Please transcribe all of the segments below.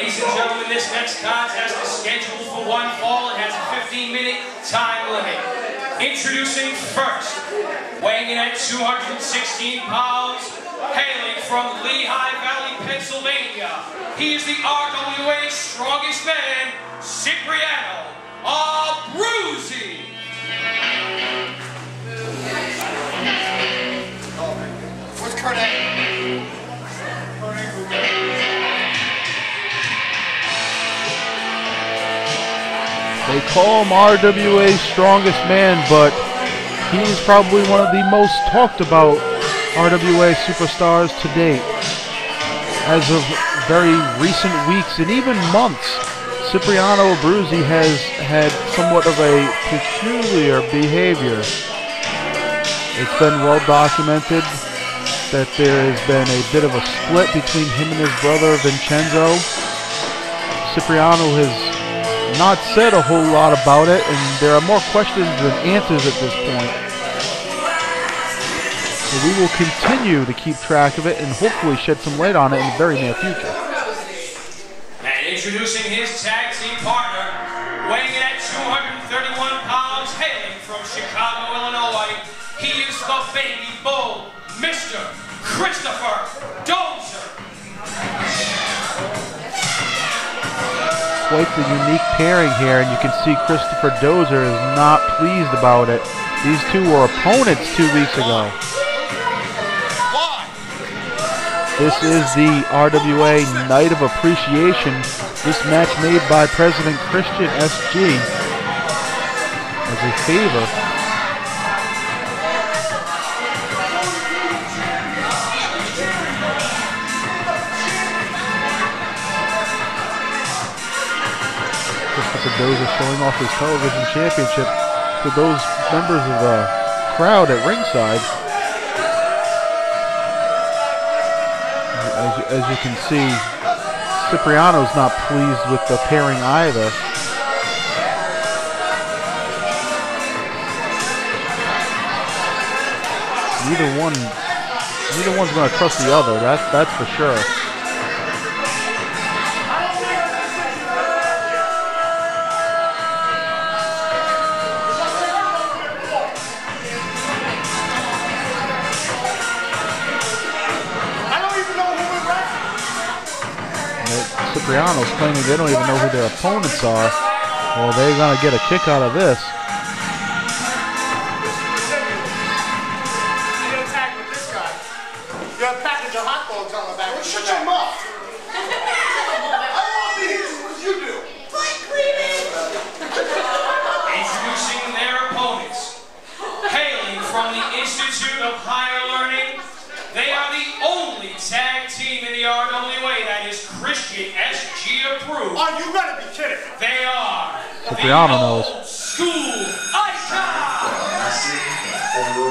Ladies and gentlemen, this next contest is scheduled for one fall. It has a 15-minute time limit. Introducing first, weighing in at 216 pounds, hailing from Lehigh Valley, Pennsylvania. He is the RWA strongest man, Cipriano Abruzzi. Where's Renegade? They call him RWA's strongest man, but he is probably one of the most talked about RWA superstars to date. As of very recent weeks and even months, Cipriano Abruzzi has had somewhat of a peculiar behavior. It's been well documented that there has been a bit of a split between him and his brother Vincenzo. Cipriano has not said a whole lot about it, and there are more questions than answers at this point. So we will continue to keep track of it and hopefully shed some light on it in the very near future. And introducing his tag team partner, weighing in at 231 pounds, hailing from Chicago, Illinois, he is the baby bull, Mr. Christopher Dozer. Quite the unique pairing here, and you can see Christopher Dozer is not pleased about it. These two were opponents 2 weeks ago. This is the RWA Night of Appreciation. This match made by President Christian SG as a favor. Christopher Dozer showing off his television championship to those members of the crowd at ringside. As you can see, Cipriano's not pleased with the pairing either. Neither one's going to trust the other. That's for sure. Cipriano's claiming they don't even know who their opponents are. Well, they're going to get a kick out of this. You don't tag with this guy. You have a package of hot dogs on the back. Well, shut your mouth. I don't want to be here as much as you do. Introducing their opponents, hailing from the Institute of Higher Learning, they are the only tag team in the RWA that is Christian SG approved. Are you gonna be kidding? They are Cipriano the knows. Old School Icons.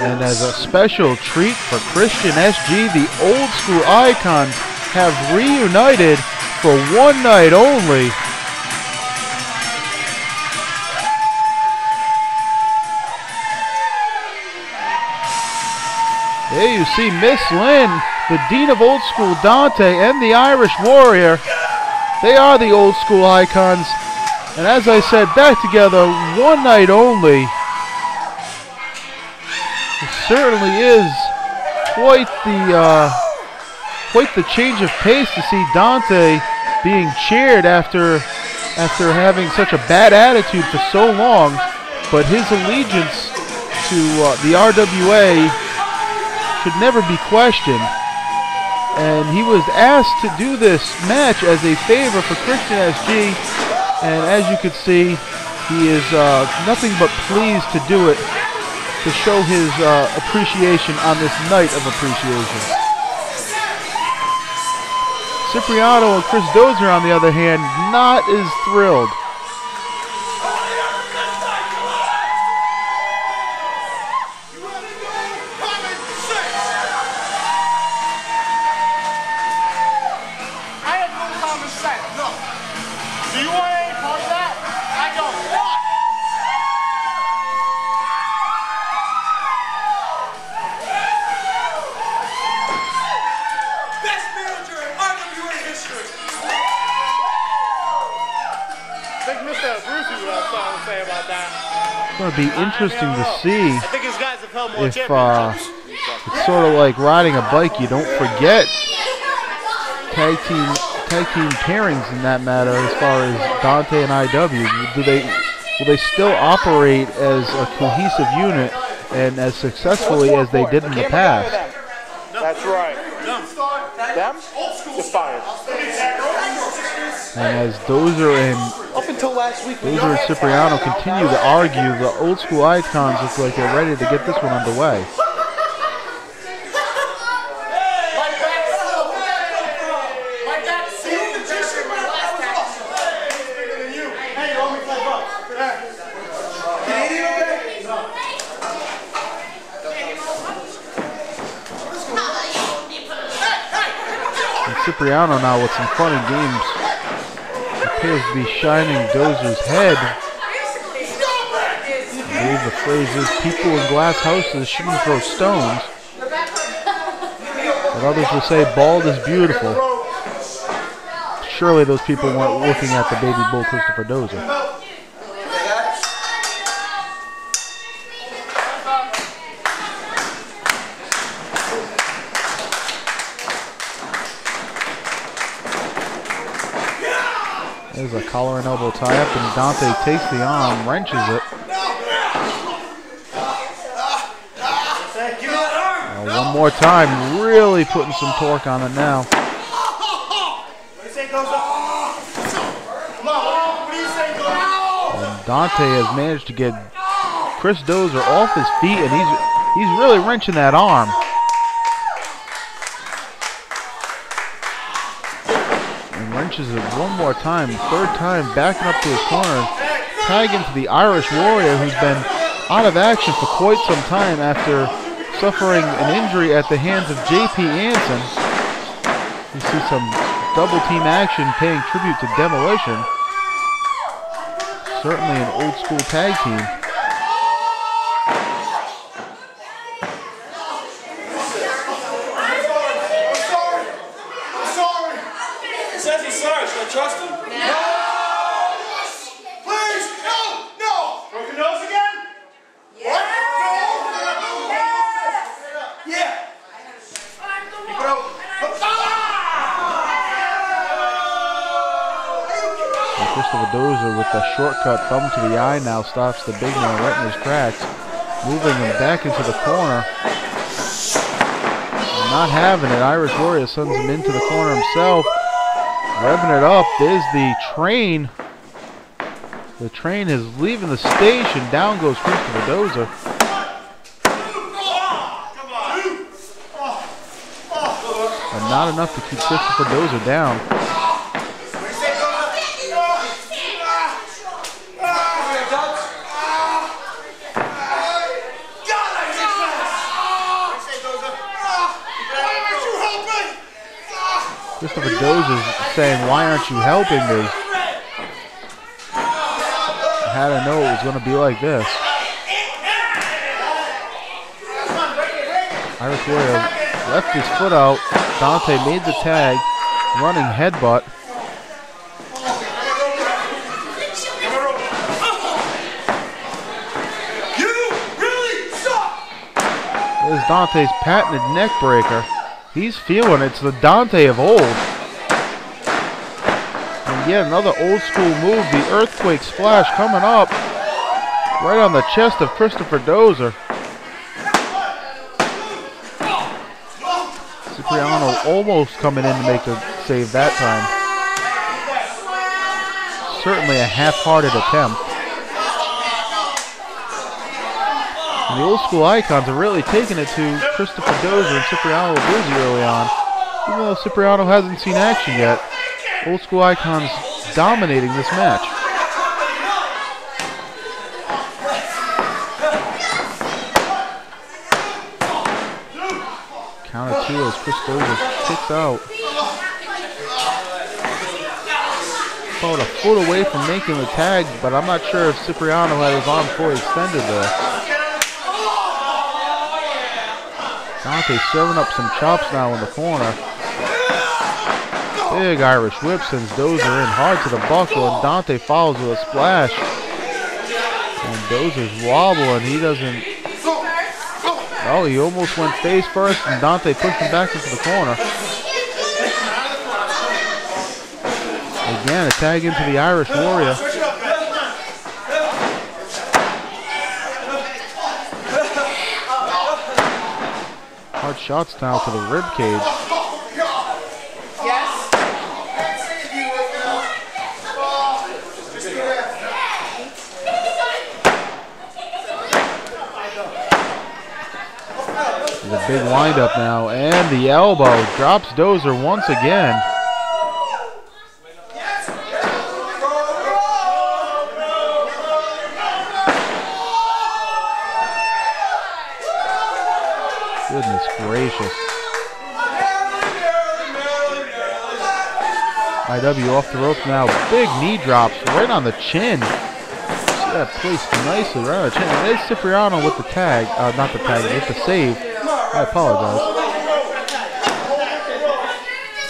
And as a special treat for Christian SG, the Old School Icons have reunited for one night only. There you see Miss Lynn, the Dean of Old School Dante, and the Irish Warrior. They are the Old School Icons. And as I said, back together one night only. It certainly is quite the change of pace to see Dante being cheered after having such a bad attitude for so long. But his allegiance to the RWA should never be questioned. And he was asked to do this match as a favor for Christian SG, and as you can see, he is nothing but pleased to do it, to show his appreciation on this night of appreciation. Cipriano and Chris Dozer, on the other hand, not as thrilled. Do you want any part of that? I don't want. Best manager in RWA history. to Abruzzi what I was trying to say about that. It's going to be interesting to see I think his guys have held more if championships. it's sort of like riding a bike. You don't forget tag team pairings in that matter as far as Dante and IW. Will they still operate as a cohesive unit and as successfully as they did in the past? That's right. Them? You're fired. And as Dozer and Up until last week, Dozer and Cipriano continue to argue, the old school icons look like they're ready to get this one underway. Cipriano now with some fun and games appears to be shining Dozer's head. I believe the phrase is people in glass houses shouldn't throw stones. But others will say bald is beautiful. Surely those people weren't looking at the baby bull Christopher Dozer. There's a collar and elbow tie-up, and Dante takes the arm, wrenches it. One more time, really putting some torque on it now. And Dante has managed to get Chris Dozer off his feet, and he's really wrenching that arm. Wrenches it one more time, third time, backing up to his corner, tagging to the Irish Warrior, who's been out of action for quite some time after suffering an injury at the hands of J.P. Anson. You see some double team action paying tribute to Demolition. Certainly an old school tag team. Trust him? No! Please! No! No! Broken nose again? Yeah. What? No! Yeah! And Christopher Dozer with the shortcut thumb to the eye now stops the big man right in his tracks, moving him back into the corner. And not having it, Irish Warrior sends him into the corner himself. Revving it up, there's the train. The train is leaving the station. Down goes Christopher Dozer. And not enough to keep Christopher Dozer down. Christopher Dozer is saying, "Why aren't you helping me?" I had to know it was going to be like this. Irish Warrior left his foot out. Dante made the tag, running headbutt. There's Dante's patented neck breaker. He's feeling it. It's the Dante of old. And yet another old school move, the earthquake splash coming up right on the chest of Christopher Dozer. Cipriano almost coming in to make the save that time. Certainly a half-hearted attempt. And the old school icons are really taking it to Christopher Dozer and Cipriano Abruzzi early on. Even though Cipriano hasn't seen action yet, old school icons dominating this match. Count of two as Chris Dozer kicks out. About a foot away from making the tag, but I'm not sure if Cipriano had his arm fully extended there. Dante serving up some chops now in the corner. Big Irish whip sends Dozer in hard to the buckle, and Dante follows with a splash. And Dozer's wobbling. He doesn't... Oh, he almost went face first, and Dante pushed him back into the corner. Again, a tag into the Irish Warrior. Hard shots now to the rib cage. There's a big windup now, and the elbow drops Dozer once again. Goodness gracious. IW off the rope now. Big knee drops right on the chin. See that placed nicely right on the chin. And there's Cipriano with the tag. Not the tag, with the save. I apologize.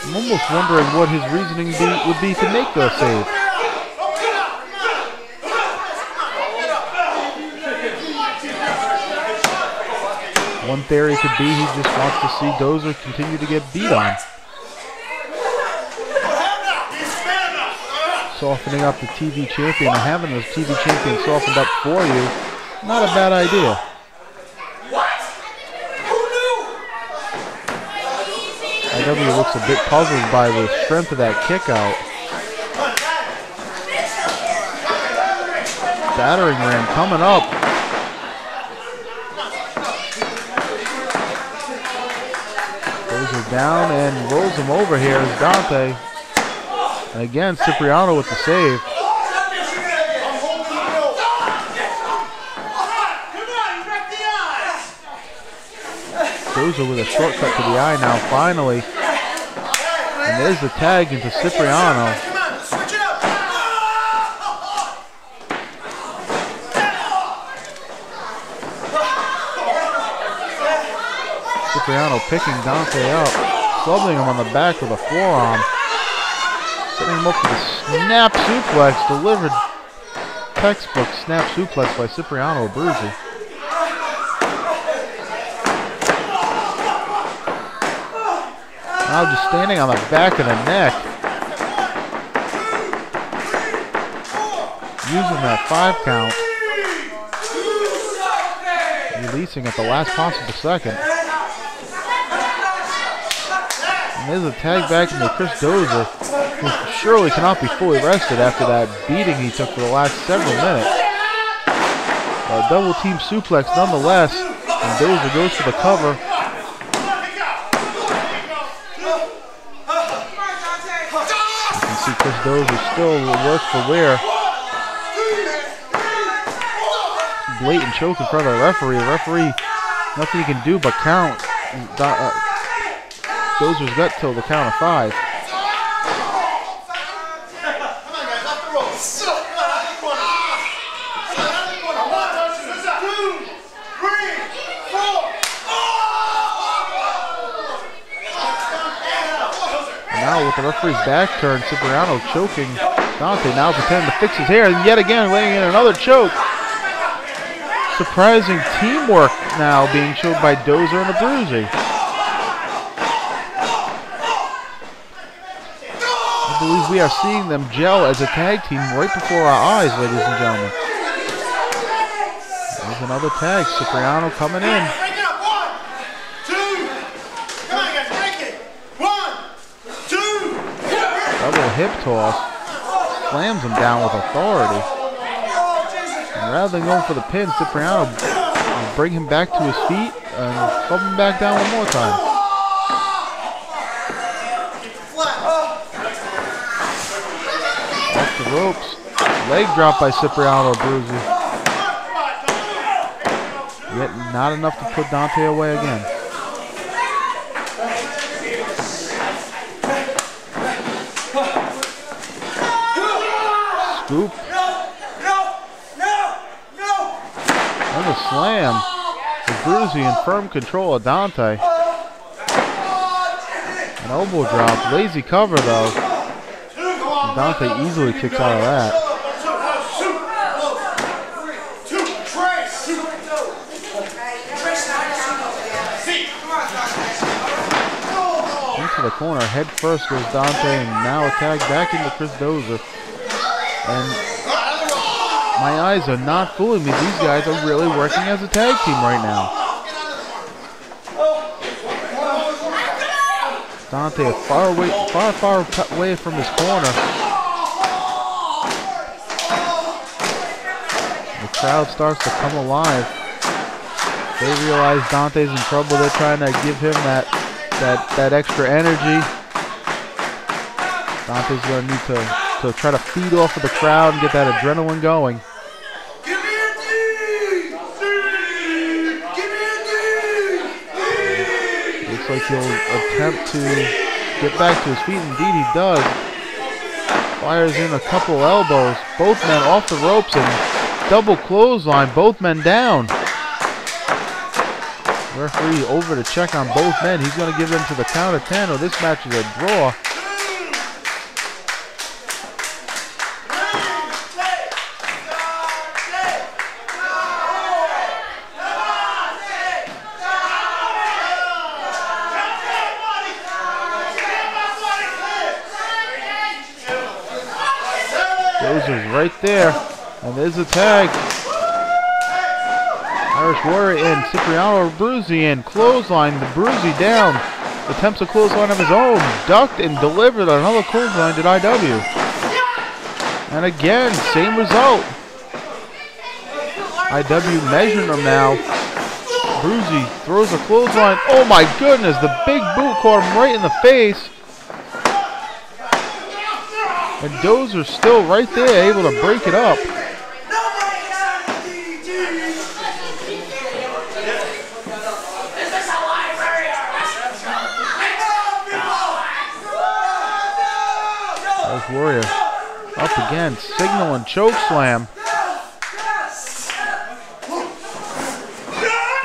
I'm almost wondering what his reasoning would be to make the save. One theory could be he just wants to see Dozer continue to get beat on. Softening up the TV champion and having the TV champion softened up for you, not a bad idea. IW looks a bit puzzled by the strength of that kick out. Battering ram coming up. Dozer down and rolls him over here as Dante. And again, Cipriano with the save. Dozer with a shortcut to the eye now, finally. And there's the tag into Cipriano. Cipriano picking Dante up, clubbing him on the back with a forearm. Setting him up for the snap suplex, delivered textbook snap suplex by Cipriano Abruzzi. Now just standing on the back of the neck. Using that 5 count. Releasing at the last possible second. And there's a tag back into Chris Dozer, who surely cannot be fully rested after that beating he took for the last several minutes. A double team suplex nonetheless, and Dozer goes for the cover. You can see Chris Dozer still works for wear. Blatant choke in front of the referee. The referee, nothing he can do but count. Dozer's got till the count of 5. Now with the referee's back turned, Cipriano choking Dante, now pretending to fix his hair, and yet again laying in another choke. Surprising teamwork now being showed by Dozer and Abruzzi. I believe we are seeing them gel as a tag team right before our eyes, ladies and gentlemen. There's another tag, Cipriano coming in. Double hip toss, slams him down with authority. And rather than going for the pin, Cipriano will bring him back to his feet and club him back down one more time. Off the ropes, leg drop by Cipriano Abruzzi. Yet not enough to put Dante away again. Scoop. And a slam. Abruzzi in firm control of Dante. An elbow drop. Lazy cover, though. Dante easily kicks out of that. Into the corner. Head first goes Dante, and now a tag back into Chris Dozer. And my eyes are not fooling me. These guys are really working as a tag team right now. Dante far away from his corner. The crowd starts to come alive. They realize Dante's in trouble. They're trying to give him that extra energy. Dante's going to need to try to feed off of the crowd and get that adrenaline going. Looks like he'll attempt to get back to his feet. Indeed he does. Fires in a couple elbows. Both men off the ropes and double clothesline. Both men down. Referee over to check on both men. He's going to give them to the count of 10, or this match is a draw. Dozer's right there, and there's a tag. Irish Warrior in, Cipriano Abruzzi in, clothesline, the Abruzzi down, attempts a clothesline of his own, ducked and delivered another clothesline to IW. And again, same result. IW measuring him now. Abruzzi throws a clothesline, oh my goodness, the big boot caught him right in the face. And Dozer's still right there, able to break it up. Irish Warrior up again, signal and choke slam.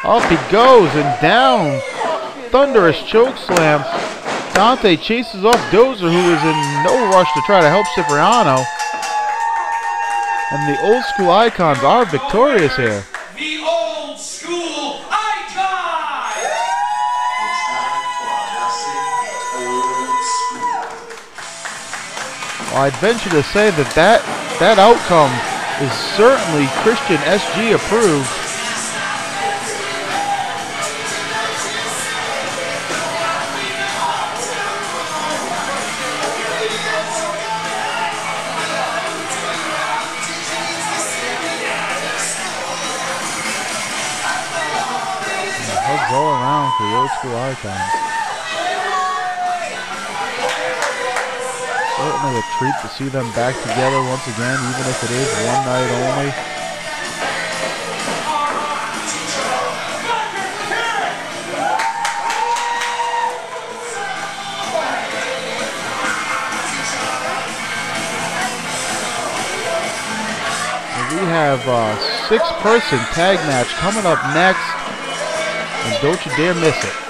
Up he goes and down. Thunderous choke slam. Dante chases off Dozer, who is in no rush to try to help Cipriano. And the old school icons are victorious here. The old school icons! It's time for a classic old school. Well, I'd venture to say that outcome is certainly Christian SG approved. All around for the old school icons. Certainly a treat to see them back together once again, even if it is one night only. And we have a 6-person tag match coming up next. And don't you dare miss it.